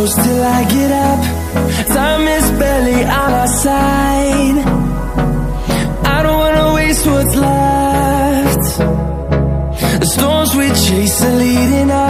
close till I get up. Time is barely on our side. I don't wanna waste what's left. The storms we chase are leading us.